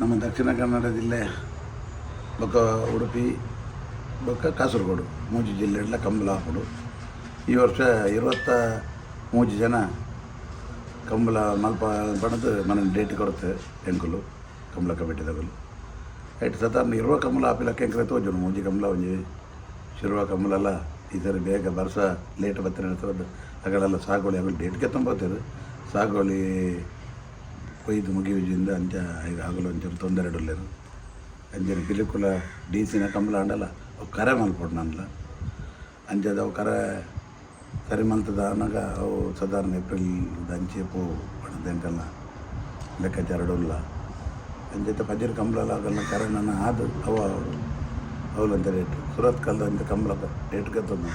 ನಮ್ಮ ದಕ್ಷಿಣ ಕನ್ನಡ ಜಿಲ್ಲೆ ಬೊಕ್ಕ ಉಡುಪಿ ಬೊಕ್ಕ ಕಾಸರಗೋಡು 3 ಜಿಲ್ಲೆಗಳ ಕಂಬಳ ಹಾಪುಡು. ಈ ವರ್ಷ 23 ಜನ ಕಂಬಳ ಮಲ್ಪ ಪಡೆದು ಮನೆ ಡೇಟ್ ಕೊಡುತ್ತೆ ಎಂಕುಲು ಕಂಬಳ ಕಮಿಟಿದಗಳು ಐಟ್ ಸಾಧಾರಣ ಇರುವ ಕಂಬಳ ಹಾಪಿಲಕ್ಕೆ ಎಂಕಲೆ ತೋಜನು ಮೂಜಿ ಕಂಬಳ ಒಂಜಿ ಶಿರುವ ಕಂಬಳೆಲ್ಲ ಈ ಸರಿ ಬೇಗ ಬರ್ಸ ಲೇಟ್ ಬತ್ತಿನ ಹೇಳ್ತಾರೆ ಅಗಳೆಲ್ಲ ಸಾಗೋಳಿ ಆಮೇಲೆ ಡೇಟ್ಗೆ ತೊಂಬತ್ತೇರು ಸಾಗೋಳಿ ಕೊಯ್ದು ಮುಗಿಯುವುದಿಂದ ಅಂಚ ಈಗ ಆಗಲು ಒಂಚೂರು ತೊಂದರೆ ಇಡಲೇರು ಅಂಜನ ಪಿಲಿಕುಲ ಡಿಸಿನ ಕಂಬಳ ಅಂಡಲ್ಲ ಅವು ಕರೆ ಮಲ್ಪೊಡು ನನ್ಲ ಅಂಚದ ಅವು ಕರೆ ಸರಿ ಮಲ್ತದ ಅನ್ನಗ ಅವು ಸಾಧಾರಣ ಏಪ್ರಿಲ್ ಅಂಚೆ ಪೂ ಪಣದೆಂಕಲ್ಲ ಲೆಕ್ಕಾಚಾರ ಇಲ್ಲ ಅಂಚೆ ಪಜ್ಜರ ಕಂಬಳ ಆಗಲ್ಲ ಕರೆ ನನ್ನ ಆದು ಅವಲಂತ ರೇಟ್ ಸುರತ್ ಕಲ್ದ ಅಂತ ಕಂಬಳ ರೇಟ್ಗೆ ತಂದು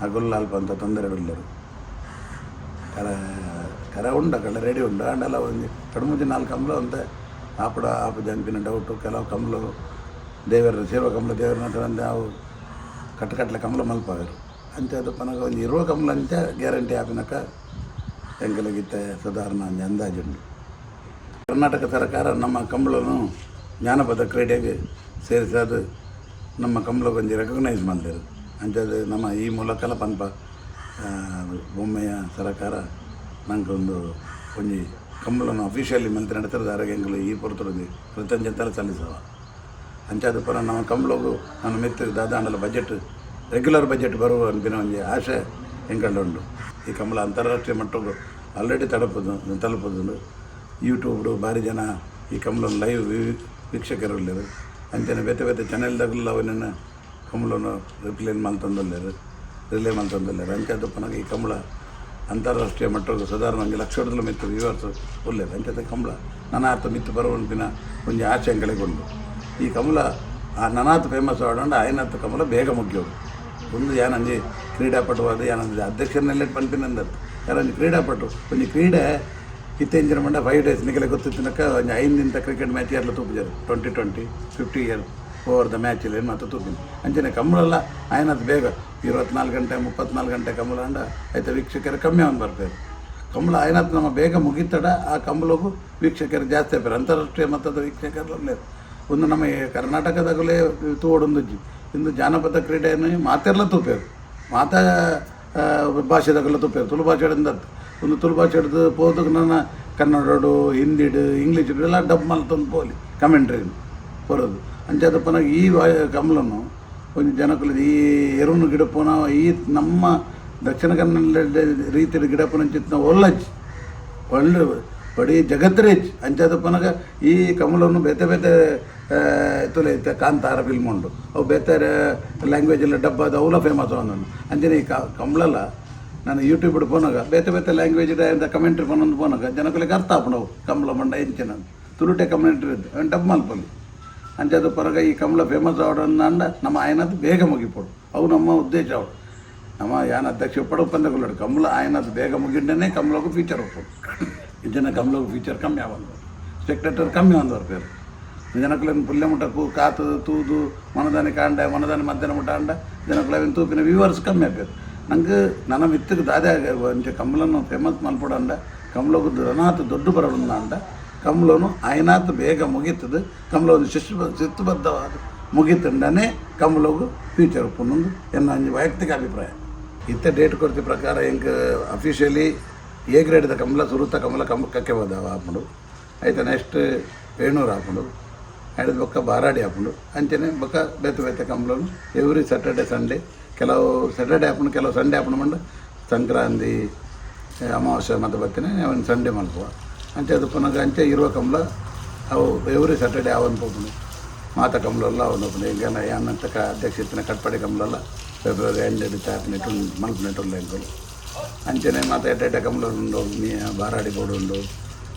ಆಗೊಲ್ಲ ಅಲ್ಪ ಅಂತ ತೊಂದರೆ ಇಡಲೇರು ಕರೆ ಕಡೆ ರೆಡಿ ಉಂಡು ಅಂಡೆಲ್ಲ ಒಂದು 3-4 ಕಂಬಳ ಅಂತ ಆಪು ಜಂಪಿನ ಡೌಟು ಕೆಲವು ಕಂಬಳು ದೇವರ ಸೇರುವ ಕಂಬಳ ದೇವರ ನಂತರ ಅಂದೆ ಅವು ಕಟ್ಟಲೆ ಕಂಬಳ ಮಲ್ಪಾಗರು ಅಂಚೆ ಅದು ಪನಗ ಒಂದು ಇರುವ ಕಂಬಳ ಅಂಚ ಗ್ಯಾರಂಟಿ ಆಪಿನಕ ಎಂಕಲಗಿತ್ತೆ ಸಾಧಾರಣ ಅಂದಾಜುಂಡು. ಕರ್ನಾಟಕ ಸರ್ಕಾರ ನಮ್ಮ ಕಂಬಳನ್ನು ಜಾನಪದ ಕ್ರೀಡೆಗೆ ಸೇರಿಸೋದು ನಮ್ಮ ಕಂಬಳ ಕೊಂಚ ರೆಕಗ್ನೈಸ್ ಮಾಡ್ತಾರೆ ಅಂಚದು ನಮ್ಮ ಈ ಮೂಲಕಲ ಪನ್ಪ ಬೊಮ್ಮೆಯ ಸರ್ಕಾರ ನಂಗೆ ಒಂಜಿ ಕಂಬಳನ್ನು ಅಫಿಷಿಯಲಿ ಮಂತ್ರಿ ನಡೆಸಿರೋದು ಆರೋಗ್ಯಗಳು ಈ ಪುರತುರದಿ ಕೃತಜ್ಞತೆ ಸಲ್ಲಿಸವ ಅಂಚಾದ ಪರ ನಮ್ಮ ಕಂಬಳಗೂ ನಾನು ಮೆತ್ತ ದಾದಾಂಡಲ ಬಜೆಟ್ ರೆಗ್ಯುಲರ್ ಬಜೆಟ್ ಬರುವ ಅನ್ಪಿನ ಒಂಜಿ ಆಶೆ ಎಂಕಂಡು ಉಂಡು. ಈ ಕಂಬಳ ಅಂತಾರಾಷ್ಟ್ರೀಯ ಮಟ್ಟಕ್ಕೂ ಆಲ್ರೆಡಿ ತಲುಪುದು ಯೂಟ್ಯೂಬ್ಡು ಭಾರಿ ಜನ ಈ ಕಂಬಳನ್ನು ಲೈವ್ ವೀಕ್ಷಕರು ಇಲ್ಲರು ಅಂಚನೆ ಬೇತೆ ಚಾನೆಲ್ದಾಗಲ್ಲ ಅವನನ್ನು ಕಂಬಳನ್ನು ರಿಲೇ ಮಲ್ತಂದಲ್ಲೇರು ಅಂಚಾದ ಪನಗ ಈ ಕಂಬಳ ಅಂತಾರಾಷ್ಟ್ರೀಯ ಮಟ್ಟಕ್ಕೆ ಸಾಧಾರಣ ಒಂದು ಲಕ್ಷದಲ್ಲೂ ಮಿತ್ತು ವ್ಯೂವರ್ಸ್ ಒಳ್ಳೆಯದು ಅಂಚದ ಕಂಬಳ ನನಾರ್ಥ ಮಿತ್ತು ಬರುವಂಪಿನ ಒಂದು ಆಶೆ ಎಂಕಲೆಗೊಂಡು ಈ ಕಂಬಳ ನನಾತ್ ಫೇಮಸ್ ಆಡೋಂಡು ಆಯ್ನತ್ತು ಕಂಬಳ ಬೇಗ ಮುಗ್ಯೋಡು ಒಂದು ಯಾನಂಜಿ ಕ್ರೀಡಾಪಟುವಾದ ಯಾನಂಜಿ ಅಧ್ಯಕ್ಷರನ್ನೆಲ್ಲ ಪಂಪಿನಂದತ್ತು ಯಾರಂಜಿ ಕ್ರೀಡಾಪಟು ಒಂದು ಕ್ರೀಡೆ ಇತ್ತೆಂಜಿನ ಮಂಡ 5 days ನಿಗಲೆ ಗೊತ್ತಿತ್ತಿನಕ ಒಂದು 5 ದಿನದ ಕ್ರಿಕೆಟ್ ಮ್ಯಾಚ್ ಎಲ್ಲ ತೂಪಿದ್ದಾರೆ 2020 50 years ಓವರ್ ದ ಮ್ಯಾಚ್ ಇಲ್ಲ ಏನು ಮಾತು ತೂಪಿನಿ ಅಂಚನೆ ಕಂಬಳೆಲ್ಲ ಆಯ್ನದು ಬೇಗ 24 ಗಂಟೆ 34 ಗಂಟೆ ಕಂಬಳ ಅಂಡ ಆಯ್ತು ವೀಕ್ಷಕರು ಕಮ್ಮಿ ಅವನು ಬರ್ತಾರೆ ಕಂಬಳ ಆಯ್ನತ್ತು ನಮ್ಮ ಬೇಗ ಮುಗಿತಡ ಆ ಕಂಬಳಗೂ ವೀಕ್ಷಕರು ಜಾಸ್ತಿ ಆಗ್ತಾರೆ ಅಂತಾರಾಷ್ಟ್ರೀಯ ಮಟ್ಟದ ವೀಕ್ಷಕರಲ್ಲೇ ಒಂದು ನಮ್ಮ ಕರ್ನಾಟಕದಾಗಲೇ ತೋಡೊಂದುಜ್ಜಿ ಇಂದು ಜಾನಪದ ಕ್ರೀಡೆಯನ್ನು ಮಾತೆಲ್ಲ ತೂಪೇರು ಮಾತಾ ಭಾಷೆದಾಗೆಲ್ಲ ತೂಪೇರು ತುಳು ಭಾಷೆ ಹಿಡಿದದ್ದು ಒಂದು ತುಳು ಭಾಷೆ ಹಿಡಿದು ಪೋದಕ್ಕೆ ನನ್ನ ಕನ್ನಡಡು ಹಿಂದಿಡು ಇಂಗ್ಲೀಷ್ ಎಲ್ಲ ಡಬ್ ಮಲ್ತೊಂದು ಪೋಲಿ ಕಮೆಂಟ್ರಿ ಬರೋದು ಅಂಚಾದ ಪನಾಗ ಈ ಕಂಬಳನ್ನು ಒಂದು ಜನಕ್ಕೂ ಈ ಎರುನು ಗಿಡಪುನ ಈ ನಮ್ಮ ದಕ್ಷಿಣ ಕನ್ನಡ ರೀತಿಯ ಗಿಡಪುನಂಚಿತ್ನ ಒಳ್ಳಜ್ಜಿ ಒಳ್ಳೆ ಬಡಿ ಜಗತ್ತರೇಜ್ ಅಂಚಾದ ಪನಗ ಈ ಕಮಲನ್ನು ಬೇತೆ ತುಲೆ ಐತೆ ಕಾಂತಾರ ಫಿಲ್ಮ್ ಉಂಡು ಅವು ಬೇರೆ ಲ್ಯಾಂಗ್ವೇಜೆಲ್ಲ ಡಬ್ಬಾದ ಅವಲ ಫೇಮಸ್ ಅವನನ್ನು ಅಂಜನೆ ಈ ಕಂಬಳಲ್ಲ ನಾನು ಯೂಟ್ಯೂಬ್ ಪೋನಾಗ ಬೇತೆ ಲ್ಯಾಂಗ್ವೇಜ್ ಕಮೆಂಟ್ರಿ ಪೊನೊಂದು ಪೋನಾಗ ಜನಗಳಿಗೆ ಅರ್ಥ ಆಪಣವು ಕಂಬಳ ಮಂಡ ಎಂಚಿನ ತುರುಟೆ ಕಮೆಂಟ್ರಿ ಇದ್ದು ಡಬ್ ಮಲ್ಪಲ್ಲಿ ಅಂಚಾದ ಪರಗ ಈ ಕಂಬಳ ಫೇಮಸ್ ಅವಡನ್ನ ನಮ್ಮ ಆಯ್ನದ್ದು ಬೇಗ ಮುಗಿಪೋಡು ಅವು ನಮ್ಮ ಉದ್ದೇಶ ಅವಳು ನಮ್ಮ ಯಾನ ಅಧ್ಯಕ್ಷ ಪಡು ಪಂದಗಳು ಕಂಬಳ ಆಯ್ನದ್ದು ಬೇಗ ಮುಗಿಂಡೇ ಕಂಬಳಗೂ ಫೀಚರ್ ಹೋಗ್ಬೋದು ಜನ ಕಂಬಳಗೂ ಫೀಚರ್ ಕಮ್ಮಿ ಆಗೊಂಡು ಸ್ಪೆಕ್ಟೇಟರ್ ಕಮ್ಮಿ ಒಂದವ್ರ ಪೇರು ಜನಕ್ಕಳನ್ನು ಪುಲ್ಯ ಮುಟ್ಟಕ್ಕೂ ಕಾತು ತೂದು ಮನದಾನಿ ಕಾಂಡ ಮನದಾನಿ ಮಧ್ಯಾಹ್ನ ಮುಟ್ಟ ಅಂಡ ಜನಕ್ಕಳವಿನ ತೂಪಿನ ವ್ಯೂವರ್ಸ್ ಕಮ್ಮಿ ಆಗ್ಬೇಕು ನಂಗೆ ನನ್ನ ಮಿತ್ತಗೆ ದಾದೆ ಅಂಚೆ ಕಂಬಳನ್ನು ಫೇಮಸ್ ಮಲ್ಪಡ ಅಂಡ ಕಂಬಳಗೂ ಅನಾಥ ದೊಡ್ಡ ಬರೋಣ ಅಂಡ ಕಂಬಳನು ಆಯ್ನಾತ್ ಬೇಗ ಮುಗೀತದೆ ಕಂಬಳ ಒಂದು ಶಿಸ್ತುಬದ್ಧವಾದ ಮುಗೀತಂಡನೇ ಕಂಬಳಗೂ ಫ್ಯೂಚರ್ ಪುನ್ನೊಂದು ಎನ್ನ ಒಂಜಿ ವೈಯಕ್ತಿಕ ಅಭಿಪ್ರಾಯ ಇತ್ತ ಡೇಟ್ ಕೊಡ್ತಿ ಪ್ರಕಾರ ಹೆಂಗೆ ಅಫಿಷಿಯಲಿ ಎ ಗ್ರೇಡ್ದ ಕಂಬಳ ಸುರುತ್ತ ಕಂಬಳ ಕಕ್ಕೆ ಹೋದವ ಹಾಕೊಂಡು ಆಯ್ತು ನೆಕ್ಸ್ಟ್ ವೇಣೂರು ಹಾಕೊಂಡು ಹಿಡಿದು ಬೊಕ್ಕ ಬಾರಾಡಿ ಹಾಕೊಂಡು ಅಂಚನೆ ಬೊಕ್ಕ ಬೇತೆ ಕಂಬಳನು ಎವ್ರಿ ಸ್ಯಾಟರ್ಡೆ ಸಂಡೇ ಕೆಲವು ಸ್ಯಾಟರ್ಡೆ ಹಾಕೊಂಡು ಕೆಲವು ಸಂಡೇ ಹಾಕೊಂಡು ಮಂಡು ಸಂಕ್ರಾಂತಿ ಅಮಾವಾಸ್ಯೆ ಮತ್ತು ಬರ್ತೀನಿ ಅವನು ಸಂಡೇ ಮಲ್ಪುವ ಅಂಚೆ ಅದು ಪುನಃ ಅಂಚೆ ಇರುವ ಕಂಬಳ ಅವು ಎವ್ರಿ ಸ್ಯಾಟರ್ಡೆ ಅವನು ಹೋಗ್ಕೊಂಡು ಮಾತ ಕಂಬಳೆಲ್ಲ ಅವನು ಹೋಗ್ಕೊಂಡು ಈಗೆಲ್ಲ ಏನಂತ ಅಧ್ಯಕ್ಷತಿನ ಕಟ್ಪಾಡಿ ಕಂಬಳೆಲ್ಲ ಫೆಬ್ರವರಿ 2 ತಾರೀಕು ಮಲ್ಪನೆಟ್ಟುಲ್ಲ ಎಂಕಲು ಅಂಚನೆ ಮಾತ ಎಡ್ಡೆ ಕಂಬಳ ಉಂಡು ಬಾರಾಡಿ ಬೋರ್ಡು ಉಂಡು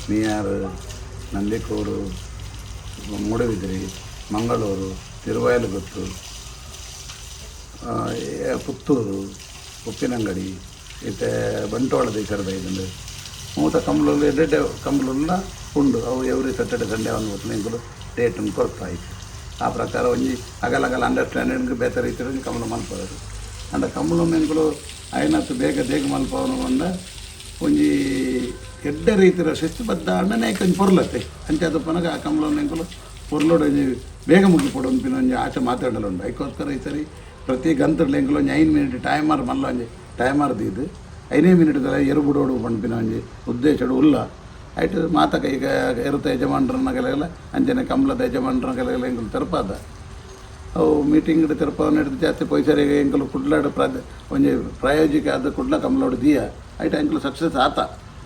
ನಿಯಾರು ನಂದಿಕೂರು ಮೂಡಬಿದ್ರಿ ಮಂಗಳೂರು ತಿರುವಯಲುಗುತ್ತು ಪುತ್ತೂರು ಉಪ್ಪಿನಂಗಡಿ ಇತ್ತೆ ಬಂಟ್ವಾಳ ದೇಶದ ಇದೊಂದು ಮೂತ ಕಂಬಳಲ್ಲಿ ಎಡ್ಡೆ ಕಂಬಳೆಲ್ಲ ಉಂಡು ಅವು ಎವ್ರಿ ಸ್ಯಾಟರ್ಡೆ ಸಂಡೇ ಒಂದು ಹೊತ್ತು ಎಂಕಲು ಡೇಟನ್ನು ಕೊಡ್ತಾಯಿತ್ತು ಆ ಪ್ರಕಾರ ಒಂಜಿ ಅಗಲ ಅಂಡರ್ಸ್ಟ್ಯಾಂಡಿಂಗ್ ಬೇರೆ ರೀತಿಯಲ್ಲಿ ಕಂಬಳ ಮಲ್ಪೋರು ಅಂಡ ಕಂಬಳನ್ನು ಎಂಕಲು ಆಯ್ನತ್ತು ಬೇಗ ಮಲ್ಪವನು ಅಂಡ ಒಂಜಿ ಎಡ್ಡ ರೀತಿಯ ಶಿಸ್ತುಬದ್ಧ ಅಣ್ಣನೇ ಕೊಂಚ ಪೊರ್ಲತ್ತೆ ಅಂಚೆ ಅದು ಪನಗ ಆ ಕಮಲವನ್ನು ಎಂಕಲು ಪೊರ್ಲೋಡು ಬೇಗ ಮುಗಿಪೋಡು ಒಂಪಿನ ಒಂಜಿ ಆಚೆ ಮಾತಾಡಲುಂಡು ಅದಕ್ಕೋಸ್ಕರ ಈ ಸರಿ ಪ್ರತಿ ಗಂಟಲು ಎಂಕಲು ಒಂಜಿ 5 ಮಿನಿಟ್ ಟೈಮರ್ ಮಲ್ಲ ಒಂಜಿ ಟೈಮರ್ ದೀದು 5 ಮಿನಿಟ್ದಲ್ಲ ಎರು ಬಿಡೋಡು ಪಂಪಿನ ಒಂಜಿ ಉದ್ದೇಶಡು ಉಲ್ಲ ಆಯ್ತು ಮಾತಕ ಈಗ ಇರುತ್ತ ಯಜಮಾನ್ರನ್ನ ಕೆಲಗೆಲ್ಲ ಅಂಚನೆ ಕಮಲದ ಯಜಮಾನ್ರನ್ನ ಕೆಲಗೆಲ್ಲ ಎಂಕಲು ತೆರಪಾದ ಅವು ಮೀಟಿಂಗ್ ತೆರಪ ನಡೆದು ಜಾಸ್ತಿ ಪೈಸರಿಗೆ ಎಂಕಲು ಕುಡ್ಲಾಡು ಒಂಜಿ ಪ್ರಾಯೋಜಿಕ ಆದ ಕುಡ್ಲ ಕಮಲೋಡು ದಿಯ ಆಯ್ತು ಎಂಕಲು ಸಕ್ಸಸ್ ಆತ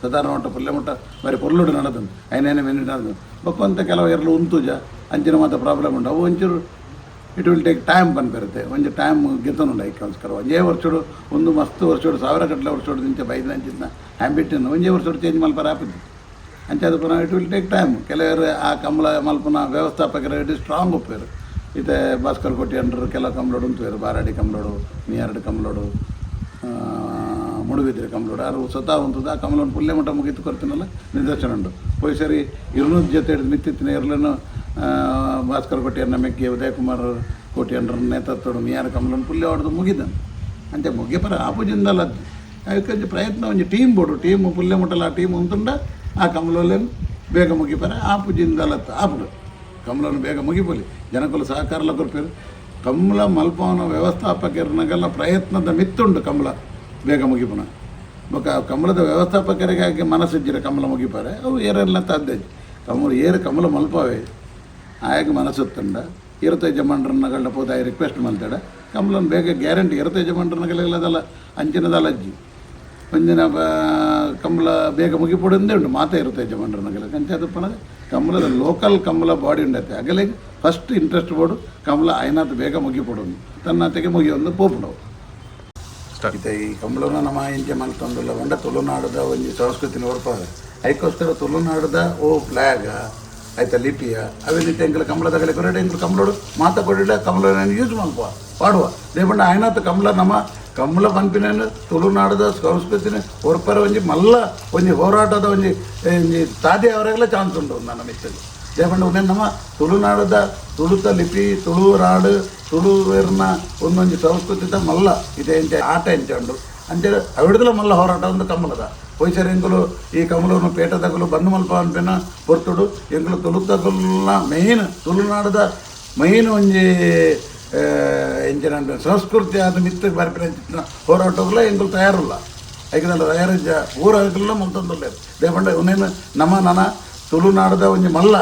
ಸಾಧಾರಣ ಮಟ್ಟ ಪುಲ್ಯ ಮಟ್ಟ ಬರೀ ಪೊರ್ಲುಡು ನಡೆದಂದು 5 ಮಿನಿಟ್ ನಡೆದು ಬಪ್ಪಂತ ಕೆಲವು ಎರಲು ಉಂತುಜ ಅಂಚಿನ ಮಾತ್ರ ಪ್ರಾಬ್ಲಮ್ ಉಂಟು ಅವು ಒಂಚೂರು ಇಟ್ ವಿಲ್ ಟೇಕ್ ಟೈಮ್ ಬಂದ್ಬಿರುತ್ತೆ ಒಂಜಿ ಟೈಮ್ ಗೆತ್ತನುಂಡು ಐಕೋಸ್ಕರ ಒಂಜೇ ವರ್ಷೋಡು ಒಂದು ಮಸ್ತ್ ವರ್ಷೋಡು 1000 ಗಟ್ಟಲೆ ವರ್ಷೋಡು ದಿಂಚೆ ಬೈದ ಅಂಚಿನ ಹ್ಯಾಬಿಟನ್ನು ಒಂಜೇ ವರ್ಷೋಡು ಚೇಂಜ್ ಮಲ್ಪರ ಆಪಿದ್ದು ಅಂಚೆ ಅದು ಪುನಃ ಇಟ್ ವಿಲ್ ಟೇಕ್ ಟೈಮ್ ಕೆಲವರು ಆ ಕಮಲ ಮಲ್ಪನ ವ್ಯವಸ್ಥಾಪಕರು ಇಟ್ ಸ್ಟ್ರಾಂಗ್ ಒಪ್ಪೇರು ಇತ್ತೆ ಭಾಸ್ಕರ್ ಕೊಟ್ಟಿ ಅಂಡ್ರು ಕೆಲವು ಕಮಲೋಡು ಉಂತುವೇರು ಬಾರಾಡಿ ಕಮಲೋಡು ಮೀಯಾರ್ಡ್ ಕಮಲೋಡು ಮುಡುಬಿದ್ರೆ ಕಮಲೋಡು ಯಾರು ಸ್ವತಃ ಉಂಟು ಆ ಕಮಲವನ್ನು ಪುಲ್ಯ ಮಟ್ಟ ಮುಗಿತು ಕೊಡ್ತೀನಲ್ಲ ನಿದರ್ಶನ ಉಂಟು ಹೋಯ್ ಸರಿ ಇರುನೂರು ಜೊತೆ ಹಿಡಿದು ಮಿತ್ತಿತ್ತಿನ ಇರ್ಲನ್ನು ಭಾಸ್ಕರ್ ಕೊಟ್ಟಿಯನ್ನ ಮೆಕ್ಕೆ ಉದಯಕುಮಾರ್ ಕೋಟಿಯನ್ರ ನೇತೃತ್ವಡು ಮೀಯಾರ ಕಮಲನ್ನು ಪುಲ್ಯ ಹೊಡೆದು ಮುಗಿದನು ಅಂತೆ ಮುಗಿಯಪರ ಆಪುಜಿಂದಲ್ಲ ಅದಕ್ಕೆ ಪ್ರಯತ್ನ ಒಂಜಿ ಟೀಮ್ ಬೋಡು ಟೀಮ್ ಪುಲ್ಯ ಮುಟ್ಟಲ್ಲ ಆ ಟೀಮ್ ಉಂತುಂಡ ಆ ಕಮಲಲ್ಲಿ ಬೇಗ ಮುಗಿಪರ ಆಪುಜಿಂದಲತ್ತ ಆಪುಡು ಕಮಲನ್ನು ಬೇಗ ಮುಗಿಪೋಲಿ ಜನಕ್ಕಲು ಸಹಕಾರಲ ಕೊರ್ಪೇರು ಕಮಲ ಮಲ್ಪವನ ವ್ಯವಸ್ಥಾಪಕರನಾಗೆಲ್ಲ ಪ್ರಯತ್ನದ ಮಿತ್ತುಂಡು ಕಮಲ ಬೇಗ ಮುಗಿಪುನ ಬೊಕ ಕಮಲದ ವ್ಯವಸ್ಥಾಪಕರಿಗಾಗಿ ಮನಸ್ಸಿಜ್ಜಿರ ಕಮಲ ಮುಗಿಪಾರೆ ಅವು ಏರೆಲ್ಲ ತಾದ್ದೇಜ್ ಕಮಲ ಮಲ್ಪವೇ ಆಯಾಗ ಮನಸ್ಸುತ್ತಂಡ ಇರತ ಯಜಮಾನ್ರನ್ನಗಳ ಪೋದಾಯ ರಿಕ್ವೆಸ್ಟ್ ಮಾಡ್ತಾಡ ಕಮಲನ್ನು ಬೇಗ ಗ್ಯಾರಂಟಿ ಇರತ ಯಜಮಾನ್ರನ್ನಗಳೆಲ್ಲದಲ್ಲ ಅಂಚಿನದಲ್ಲ ಅಜ್ಜಿ ಒಂದಿನ ಕಮಲ ಬೇಗ ಮುಗಿಪೊಡಂದೇ ಉಂಟು ಮಾತಾ ಇರುತ್ತೆ ಯಜಮಾನ್ರನ್ನಗಲ ಕಂಚೆ ಅದು ಪಣದ ಕಮಲದ ಲೋಕಲ್ ಕಮಲ ಬಾಡಿ ಉಂಡತ್ತೆ ಅಗಲಿಗೆ ಫಸ್ಟ್ ಇಂಟ್ರೆಸ್ಟ್ ಬೋಡು ಕಮಲ ಐನಾತ್ ಬೇಗ ಮುಗಿಪೊಡೋದು ತನ್ನತೆಗೆ ಮುಗಿಯೊಂದು ಪೋಪುಡವು ಇತ್ತೆ ಈ ಕಮಲನ ನಮ್ಮ ಇಂಚೆ ಮಲ್ತೊಂದುಲ್ಲ ಬಂಡ ತುಳುನಾಡದ ಒಂಜಿ ಸಂಸ್ಕೃತಿನ ಹೊರಪಾದ ಅದಕ್ಕೋಸ್ಕರ ತುಳುನಾಡದ ಓ ಫ್ಲ್ಯಾಗ ಆಯ್ತಾ ಲಿಪಿಯ ಅವೇನಿತ್ತು ಎಂಕಲ ಕಮಲದ ಕಲೆ ಕೊರಡೆ ಎಂಕಲು ಕಮಲೋಡು ಮಾತಾ ಕೊಡಿಲ್ಲ ಕಮಲ ಯೂಸ್ ಮಲ್ಪುವ ಪಾಡುವ ದೇಪಂಡ ಆಯ್ನಾತ್ ಕಮಲ ನಮ್ಮ ಕಮಲ ಪಂಪಿನ ತುಳುನಾಡದ ಸಂಸ್ಕೃತಿನ ಹೊರಪರ ಒಂಜಿ ಮಲ್ಲ ಒಂಜಿ ಹೋರಾಟದ ಒಂಜಿ ಸಾಧ್ಯ ಅವರೆಲ್ಲ ಚಾನ್ಸ್ ಉಂಟು ನನ್ನ ಮಿತ್ತಲ್ಲಿ ದೇಪಂಡ ಒಂದೇ ನಮ್ಮ ತುಳುನಾಡದ ತುಳುತ ಲಿಪಿ ತುಳುನಾಡು ತುಳುವೇರ್ನ ಒಂದೊಂದು ಸಂಸ್ಕೃತಿದ ಮಲ್ಲ ಇದೆ ಎಂಚ ಆಟ ಎಂಚ ಉಂಡು ಅಂಚೆ ಅವಿಡದಲ ಮಲ್ಲ ಹೋರಾಟ ಒಂದು ಕಮಲದ ಪೊಯ್ಸರ್ ಎಂಕುಲು ಈ ಕಮಲವನ್ನು ಪೇಟದಗಲು ಬಂದು ಮಲ್ಪ ಅನ್ಪೇನ ಪೊರ್ತುಡು ಎಂಕುಲು ತುಳುತಗಲ್ನ ಮೇಯ್ನ್ ತುಳುನಾಡದ ಮೇಯ್ನ್ ಒಂಜಿ ಎಂಚಿನ ಸಂಸ್ಕೃತಿ ಅದು ಮಿತ್ತ ಬರ್ಪಿನ ಹೋರಾಟಗಳ ಎಂಕುಲು ತಯಾರಿಲ್ಲ ಐಕದಲ್ಲ ತಯಾರಿದ್ದ ಊರಾಗಲ್ಲ ಮುಂತೊಂದುಲ್ಲೇರು ದೇಪಂಡ ಒಂದೇನು ನಮ್ಮ ನನ್ನ ತುಳುನಾಡದ ಒಂಜಿ ಮಲ್ಲ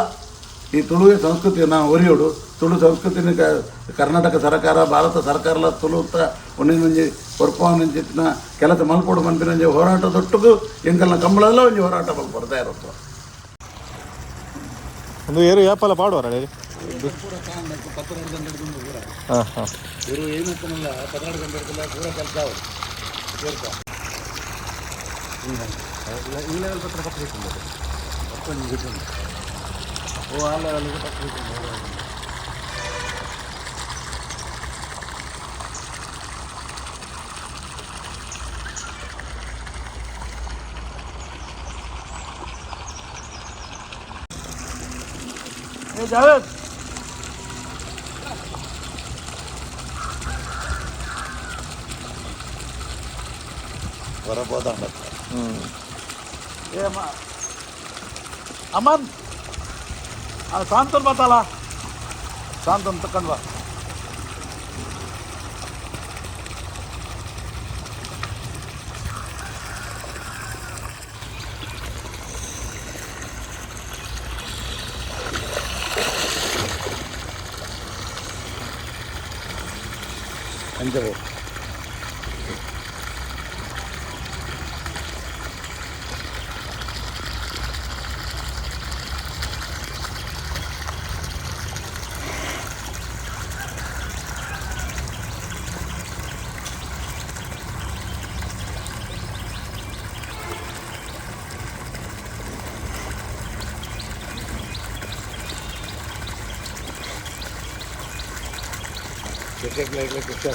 ಈ ತುಳುವೆ ಸಂಸ್ಕೃತಿ ನಾವು ಒರಿಯೋಡು ತುಳು ಸಂಸ್ಕೃತಿನ ಕರ್ನಾಟಕ ಸರ್ಕಾರ ಭಾರತ ಸರ್ಕಾರಲ ತುಳುತ್ತ ಒಂದೊಂದು ಹೊರಪವನಿನ ಕೆಲಸ ಮಲ್ಪೋಡು ಮನ್ಪಿನ ಹೋರಾಟದೊಟ್ಟಿಗೂ ಎಂಕಲ್ನ ಕಂಬಳೆಲ್ಲ ಒಂಜಿ ಹೋರಾಟ ಬರ್ತಾ ಇರುತ್ತೆ ಒಂದು ಏರು ಯಾಪಲ್ಲ ಪಾಡುವಾರ ಹಾಂ ಹಾಂ ಇವರು ಏನಪ್ಪನಲ್ಲ 12 ಗಂಟೆಗೆಲ್ಲ ಪೂರ ಕೆಲಸ ಈ ಲೆವೆಲ್ ಪತ್ರ ಪತ್ರ ಓ ಆ ಲೆವೆಲ್ಗೆ ಪತ್ರ जावेद बरबोदा ये अमन शांतन बताला शांतन तकन बा अंजो एक कुछ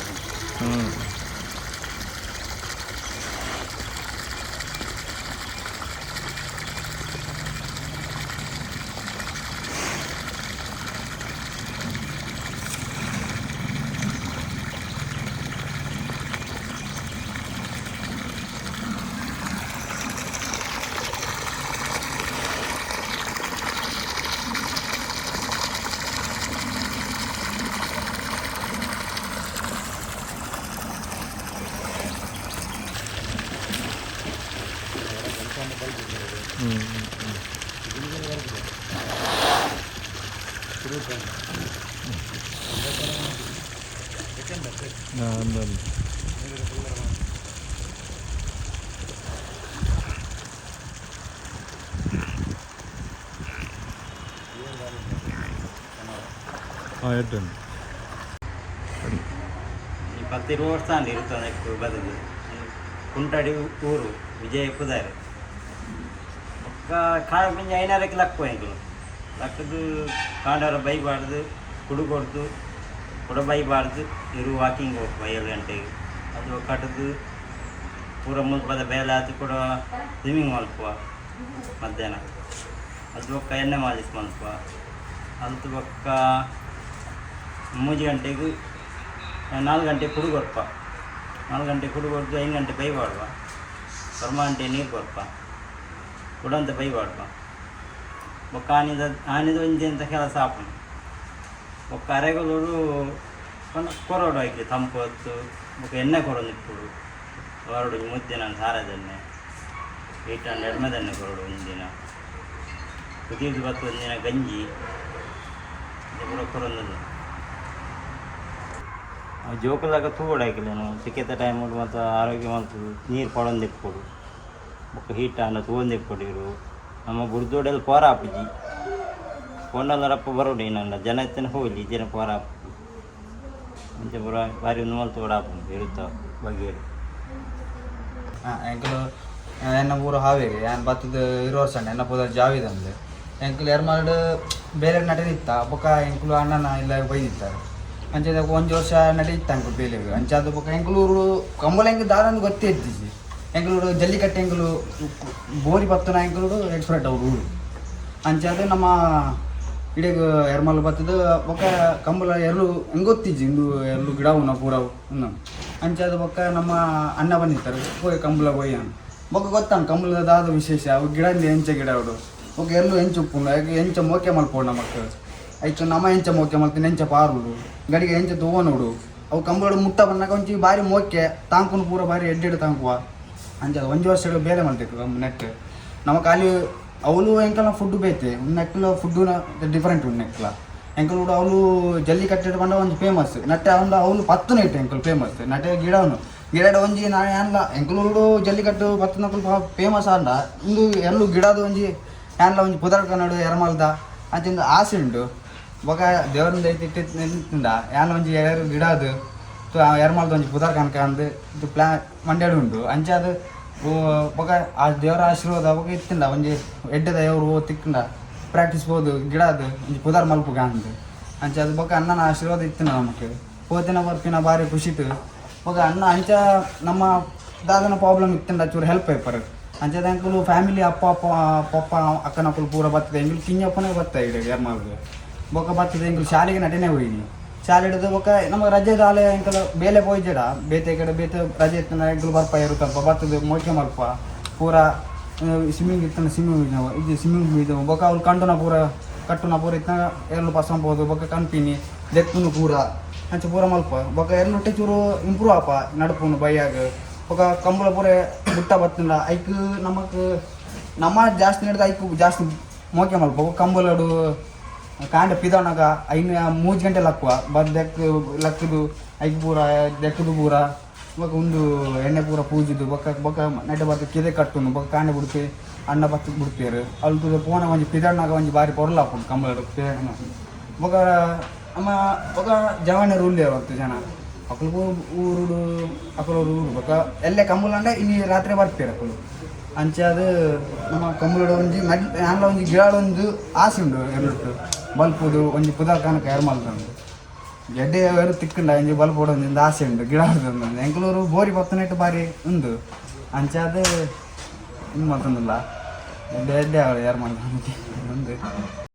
ಒಂದೊಂದು ಎಡ್ಡುಂಟು ಈ 10-20 ವರ್ಷ ಅಲ್ಲಿ ಇರ್ತದೆ ಬದುಕು ಕುಂಟಾಡಿ ಊರು ವಿಜಯಪುದಾರೆ ಒಕ್ಕ ಕಾಳ ಪಿಂಜ ಐನಾರಕ್ಕೆ ಲಕ್ಕು ಎಂಕಲು ಲಕ್ಕದು ಕಾಂಡವರ ಬೈಬಾರ್ದು ಕುಡುಗೊಡ್ದು ಕೂಡ ಬೈಬಾರ್ದು ಇರು ವಾಕಿಂಗ್ ಹೋಗ್ಪ 7 ಗಂಟೆಗೆ ಅದು ಕಟ್ಟದು ಪೂರ ಮುಲ್ಪದ ಬೇಲೆ ಆತು ಕೂಡ ಸ್ವಿಮ್ಮಿಂಗ್ ಮಲ್ಪುವ ಮಧ್ಯಾಹ್ನ ಅದು ಒಕ್ಕ ಎಣ್ಣೆ ಮಾಲಿಸ್ ಮಲ್ಪುವ ಅದು ಒಕ್ಕ 3 ಗಂಟೆಗೆ 4 ಗಂಟೆ ಕುಡುಗೊಡ್ಪ 4 ಗಂಟೆ ಕುಡುಗೊಡ್ದು 5 ಗಂಟೆ ಬೈಬಾಡುವ ಪರ್ಮಾಂಟೆ ನೀರು ಕೊಡ್ಪ ಕುಡಂತ ಬೈಬಾಡುವ ಒಕ್ಕ ಆನಿದ ಒಂಜಿ ಅಂತ ಕೆಲಸ ಆಪುಂಡು ಒಕ್ಕ ಅರೆಗಳೂರು ಕೊರೋಡು ಆಯ್ಕೆ ತಂಪು ಹೊತ್ತು ಒಕ್ಕ ಎಣ್ಣೆ ಕೊಡೋದು ಇಪ್ಪುಡು ಹೊರಡು ಮುದ್ದೆ ನಾನು ಸಾರದೆಣ್ಣೆ 800 ಎಡ್ಮೆದೆಣ್ಣೆ ಕೊರಡು ಒಂದಿನ ಕುದಿದು ಬತ್ತು ಒಂದಿನ ಗಂಜಿ ಪೂರ ಕೊರೊಂದಲ್ಲ ಜೋಕಲಾಗ ತೂಗೋಡಾಕಿಲ್ಲ ಸಿಕ್ಕಿದ ಟೈಮ್ ಮತ್ತು ಆರೋಗ್ಯ ಮತ್ತು ನೀರು ಕೊಡೊಂದು ಇಪ್ಪುಡು ಒಕ್ಕ ಹೀಟ ಅನ್ನ ತಗೊಂಡು ಇಪ್ಪುಡಿರು ನಮ್ಮ ಬುಡ್ದೋಡೆಲ್ಲ ಪೋರ ಹಾಪಿಜಿ ಕೊಂಡಲ್ಲ ರಪ್ಪ ಬರೋಡಿ ನನ್ನ ಜನ ಎತ್ತನ ಹೋಗಲಿ ಜನ ಪೋರ ಹಾಪಿ ಮುಂಚೆ ಬರೋ ಬಾರಿ ಒಂದು ಮಲ್ ತೋಡ ಹಾಪು ಇರುತ್ತಾವ ಬಗೆಯರು ಎಂಕಲು ಎನ್ನ ಪೂರ ಹಾವೇರಿ ಏನು ಬತ್ತದ 20 ವರ್ಷ ಎನ್ನ ಪೂರ ಜಾವಿದ ಅಂದ್ರೆ ಎಂಕಲು ಎರ್ಮಾಡು ಬೇರೆ ನಡೆದಿತ್ತ ಬೊಕ್ಕ ಎಂಕಲು ಅಣ್ಣನ ಇಲ್ಲ ಬೈದಿತ್ತಾರೆ ಅಂಚೆ 1 ವರ್ಷ ನಡೆಯಿತ್ತ ಅಂಕಲು ಬೇಲೆಗೆ ಅಂಚಾದ ಬೊಕ್ಕ ಎಂಕಲೂರು ಕಂಬಳ ಹೆಂಗೆ ದಾರನ್ನು ಗೊತ್ತೇ ಇದ್ದಿಸಿ ಎಂಕಲೂರು ಜಲ್ಲಿಕಟ್ಟೆ ಎಂಕಲು ಬೋರಿ ಬತ್ತನ ಎಂಕಲೂರು ಎಕ್ಸ್ಪರ್ಟ್ ಅವ್ರು ಊರು ಅಂಚಾದ ನಮ್ಮ ಇಡೀಗ ಎರ್ಮಲ್ ಬತ್ತದ ಬೊಕ್ಕ ಕಂಬಳ ಎರಡು ಹೆಂಗೆ ಗೊತ್ತಿಜ್ಜಿ ಇಂದು ಎರಡು ಗಿಡವು ಪೂರವು ಅಂಚಾದ ಬೊಕ್ಕ ನಮ್ಮ ಅಣ್ಣ ಬಂದಿರ್ತಾರೆ ಹೋಯ್ ಕಂಬಳ ಹೋಯ್ ಬೊಕ್ಕ ಗೊತ್ತಾನ ಕಂಬಳದಾದ ವಿಶೇಷ ಅವು ಗಿಡ ಎಂಚ ಗಿಡ ಅವಡು ಬೊಕ್ಕ ಎಲ್ಲೂ ಹೆಂಚು ಉಪ್ಪುಂಡು ಯಾಕೆ ಎಂಚ ಮೋಕೆ ಮಲ್ಪೋಡು ನಮ್ಮಕ್ಕ ಐಚು ನಮ್ಮ ಎಂಚ ಮೋಕೆ ಮಲ್ತೀನಿ ಎಂಚ ಪಾರುಡು ಗಡಿಗೆ ಎಂಚ ತಗೋನೋಡು ಅವು ಕಂಬಳು ಮುಟ್ಟ ಬಂದಾಗ ಒಂಚಿ ಭಾರಿ ಮೋಕೆ ತಾಂಕುನು ಪೂರ ಭಾರಿ ಎಡ್ಡೆಡು ತಾಂಕುವ ಅಂಚ 1 ವರ್ಷ ಬೇಲೆ ಮಾಡ್ತಿತ್ತು ನೆಟ್ ನಮ್ಮ ಖಾಲಿ ಅವಳು ಎಂಕಲ ಫುಡ್ ಬೇತೆ ನೆಕ್ಲ ಫುಡ್ಡುನ ಡಿಫ್ರೆಂಟ್ ಉಂಡು ನೆಕ್ಲ ಎಂಕಲ್ ಕೂಡ ಅವಳು ಜಲ್ಲಿ ಕಟ್ಟಿಟ್ಟು ಬಂದ ಒಂದು ಫೇಮಸ್ ನಟ್ಟೆ ಅವಳು 10 ಇಟ್ಟು ಎಂಕಲ್ ಫೇಮಸ್ ನಟ್ಟೆ ಗಿಡವನು ಗಿಡ ಒಂಜಿ ನಾನು ಏನಿಲ್ಲ ಎಂಕಲೂರು ಜಲ್ಲಿಕಟ್ಟು 10 ನಕಲು ಫೇಮಸ್ ಆಂಡ ಇಂದು ಎಲ್ಲೂ ಗಿಡದ ಒಂಜಿ ಏನಿಲ್ಲ ಒಂಜಿ ಪುದರ್ ಕನ್ನಡ ಎರಮಲ್ದ ಅಂಚಿಂದ ಆಸೆ ಉಂಡು ಬೊಕ ದೇವರಿಂದ ನಿಂತಿಂದ ಏನ ಒಂಜಿ ಗಿಡದು ಎರಮಲ್ದ ಒಂಜಿ ಪುದರ್ ಕನಕ ಅಂದು ಇದು ಮಂಡ್ಯಾಡು ಉಂಡು ಅಂಚಾದ ಬೊಕ ಆ ದೇವರ ಆಶೀರ್ವಾದ ಬೊಕ ಇತ್ತಿಂದ ಒಂಜಿ ಎಡ್ಡದ ಎವರು ತಿಕ್ಕಂಡ ಪ್ರಾಕ್ಟೀಸ್ ಬೋದು ಗಿಡದು ಒಂಜಿ ಪುದರ್ ಮಲ್ಪುಗ ಅಂದು ಅಂಚಾದ ಬೊಕ ಅಣ್ಣನ ಆಶೀರ್ವಾದ ಇತ್ತಿನ ನಮಗೆ ಹೋತಿನ ಬರ್ಪಿನ ಭಾರಿ ಖುಷಿತು ಬೊಕ ಅಣ್ಣ ಅಂಚ ನಮ್ಮ ದಾದನ ಪ್ರಾಬ್ಲಮ್ ಇತ್ತಿಂದ ಚೂರು ಹೆಲ್ಪ್ ಆಯ್ಪರ್ ಅಂಚದ ಎಂಕಲು ಫ್ಯಾಮಿಲಿ ಅಪ್ಪ ಪಪ್ಪ ಅಕ್ಕನಕ್ಕಲು ಪೂರ ಬರ್ತದೆ ಎಂಕಲು ಕಿಂಜಪ್ಪನೇ ಬರ್ತಾ ಈಗ ಎರ್ಮಾಲ್ಗೆ ಬೊಕ ಬರ್ತದೆ ಎಂಕಲು ಶಾಲೆಗೆ ನಟನೆ ಹೋಯ್ನಿ ಶಾಲೆ ಹಿಡಿದು ಬೊಕ ನಮ್ಮ ರಜೆ ದಾಲೆ ಎಂಕಲು ಬೇಲೆ ಹೋಯ್ಜಡ ಬೇತೆ ಕಡೆ ಬೇತೆ ರಜೆ ಇತ್ತನ ಎಂಕಲು ಬರ್ಪ ಇರುತ್ತಲ್ಪ ಬರ್ತದೆ ಮೋಕೆ ಮಲ್ಪ ಪೂರ ಸ್ವಿಮ್ಮಿಂಗ್ ಇತ್ತನ ಸ್ವಿಮ್ಮಿಂಗ್ ಇದು ಬೊಕ ಅವ್ರು ಕಂಡುನ ಪೂರ ಕಟ್ಟುನ ಪೂರ ಇತ್ತನ ಎರಡು ಪಸಂಬೋದು ಬೊಕ ಕನ್ಪಿನಿ ದೆಕ್ಕುನು ಪೂರ ಅಂಚ ಪೂರ ಮಲ್ಪ ಬೊಕ ಎರಡುಟ್ಟೆ ಚೂರು ಇಂಪ್ರೂವ್ ಆಪ ನಡುಪುನು ಬೈಯಾಗ ಬೊಕ ಕಂಬಳ ಪೂರ ಬುಟ್ಟ ಬತ್ತಿಂದ ಐಕ್ ನಮಕ್ ನಮ್ಮ ಜಾಸ್ತಿ ನಡೆದ ಐಕ್ ಜಾಸ್ತಿ ಮೋಕೆ ಮಲ್ಪ ಕಂಬಳಡು ಕಾಂಡ ಪಿದವನಾಗ 3 ಗಂಟೆ ಲಕ್ಕುವ ಲಕ್ಕದು ಐಕ್ ಪೂರ ದೆಕ್ಕದು ಪೂರ ಬೊಕ ಒಂದು ಎಣ್ಣೆ ಪೂರ ಪೂಜಿದು ಬೊಕ ನೆಟ್ಟೆ ಬತ್ತ ಕಿದೆ ಕಟ್ಟುನು ಬೊಕ ಕಾಂಡೆ ಬಿಡ್ತಿ ಅಣ್ಣ ಬತ್ತ ಬಿಡ್ತೀರು ಅಲ್ಲಿ ಪೋನ ಒಂಜಿ ಪಿದಣ್ಣಾಗ ಒಂಜಿ ಬಾರಿ ಪೊರ್ಲ ಹಾಕೊಂಡು ಕಂಬಳ ಬೊಕ ನಮ್ಮ ಬೊಕ ಜವಾನ ರೂಲ್ ಅವತ್ತು ಜನ ಅಕ್ಕಳು ಊರುಡು ಅಕ್ಕಳೂರು ಊರು ಬೊಕ ಎಲ್ಲೇ ಕಂಬಳ ಅಂಡೆ ಇಲ್ಲಿ ರಾತ್ರಿ ಬರ್ತೀರ ಅಕ್ಕಳು ಅಂಚಾದ ನಮ್ಮ ಕಂಬಳ ಒಂಜಿ ಆಂಡ್ಲ ಒಂಜಿ ಗಿಡ ಒಂದು ಆಸೆ ಉಂಡು ಎರಡು ಬಲ್ಪುದು ಒಂಜಿ ಪುದರ್ ಕನಕ ಎರ್ಮಲ್ದು ಎಡ್ಡೆ ಎರಡು ತಿಕ್ಕಂಡ ಒಂಜಿ ಬಲ್ಪ್ ಒಂದು ಆಸೆ ಉಂಡು ಗಿಡ ಒಂದು ಎಂಕಲೂರು ಬೋರಿ ಬತ್ತನೆಟ್ಟು ಬಾರಿ ಉಂದು ಅಂಚಾದ ಇನ್ನು ಮತ್ತೊಂದಿಲ್ಲ ಎಡ್ಡೆ ಎಡ್ಡೆ ಅವಳು ಯಾರು ಮಾಡ್ಕೊಂಡು ಒಂದು